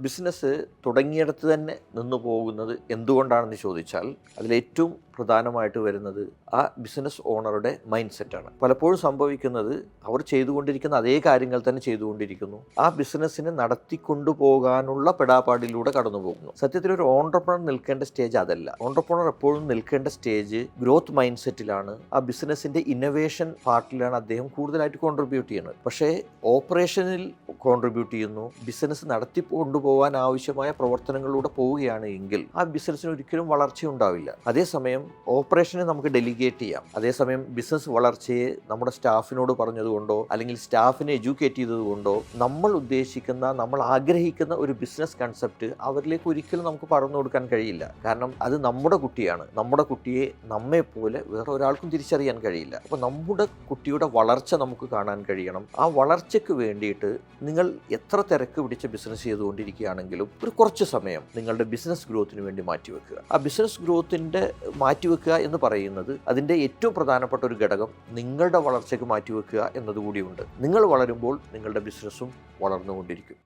Business തുടങ്ങിയിടത്ത് തന്നെ നിന്നു പോകുന്നത് എന്തുകൊണ്ടാണെന്ന് ചോദിച്ചാൽ അതിലേറ്റവും പ്രധാനമായിട്ട് വരുന്നത് ആ ബിസിനസ് ഓണറുടെ മൈൻഡ് സെറ്റാണ്. പലപ്പോഴും സംഭവിക്കുന്നത് അവർ ചെയ്തുകൊണ്ടിരിക്കുന്ന അതേ കാര്യങ്ങൾ തന്നെ ചെയ്തുകൊണ്ടിരിക്കുന്നു. ആ ബിസിനസ്സിനെ നടത്തിക്കൊണ്ടുപോകാനുള്ള പെടാപ്പാടിലൂടെ കടന്നു പോകുന്നു. സത്യത്തിൽ ഒരു ഓൺട്രപ്രണർ നിൽക്കേണ്ട സ്റ്റേജ് അതല്ല. ഓൺട്രപ്രണർ എപ്പോഴും നിൽക്കേണ്ട സ്റ്റേജ് ഗ്രോത്ത് മൈൻഡ് സെറ്റിലാണ്. ആ ബിസിനസ്സിൻ്റെ ഇന്നോവേഷൻ പാർട്ടിലാണ് അദ്ദേഹം കൂടുതലായിട്ട് കോൺട്രിബ്യൂട്ട് ചെയ്യുന്നത്. പക്ഷേ ഓപ്പറേഷനിൽ കോൺട്രിബ്യൂട്ട് ചെയ്യുന്നു, ബിസിനസ് നടത്തി കൊണ്ടുപോകാൻ ആവശ്യമായ പ്രവർത്തനങ്ങളിലൂടെ പോവുകയാണ് എങ്കിൽ ആ ബിസിനസ്സിന് ഒരിക്കലും വളർച്ച ഉണ്ടാവില്ല. അതേസമയം ഓപ്പറേഷനെ നമുക്ക് ഡെലിഗേറ്റ് ചെയ്യാം. അതേസമയം ബിസിനസ് വളർച്ചയെ നമ്മുടെ സ്റ്റാഫിനോട് പറഞ്ഞതുകൊണ്ടോ അല്ലെങ്കിൽ സ്റ്റാഫിനെ എഡ്യൂക്കേറ്റ് ചെയ്തതുകൊണ്ടോ നമ്മൾ ഉദ്ദേശിക്കുന്ന, നമ്മൾ ആഗ്രഹിക്കുന്ന ഒരു ബിസിനസ് കൺസെപ്റ്റ് അവരിലേക്ക് ഒരിക്കലും നമുക്ക് പറഞ്ഞു കൊടുക്കാൻ കഴിയില്ല. കാരണം അത് നമ്മുടെ കുട്ടിയാണ്. നമ്മുടെ കുട്ടിയെ നമ്മെപ്പോലെ വേറെ ഒരാൾക്കും തിരിച്ചറിയാൻ കഴിയില്ല. അപ്പോൾ നമ്മുടെ കുട്ടിയുടെ വളർച്ച നമുക്ക് കാണാൻ കഴിയണം. ആ വളർച്ചയ്ക്ക് വേണ്ടിയിട്ട് നിങ്ങൾ എത്ര തിരക്ക് പിടിച്ച ബിസിനസ് ചെയ്തുകൊണ്ടിരിക്കുകയാണെങ്കിലും ഒരു കുറച്ച് സമയം നിങ്ങളുടെ ബിസിനസ് ഗ്രോത്തിന് വേണ്ടി മാറ്റിവെക്കുക. ആ ബിസിനസ് ഗ്രോത്തിൻ്റെ മാറ്റിവെക്കുക എന്ന് പറയുന്നത് അതിൻ്റെ ഏറ്റവും പ്രധാനപ്പെട്ട ഒരു ഘടകം നിങ്ങളുടെ വളർച്ചയ്ക്ക് മാറ്റിവെക്കുക എന്നതുകൂടിയുണ്ട്. നിങ്ങൾ വളരുമ്പോൾ നിങ്ങളുടെ ബിസിനസ്സും വളർന്നുകൊണ്ടിരിക്കും.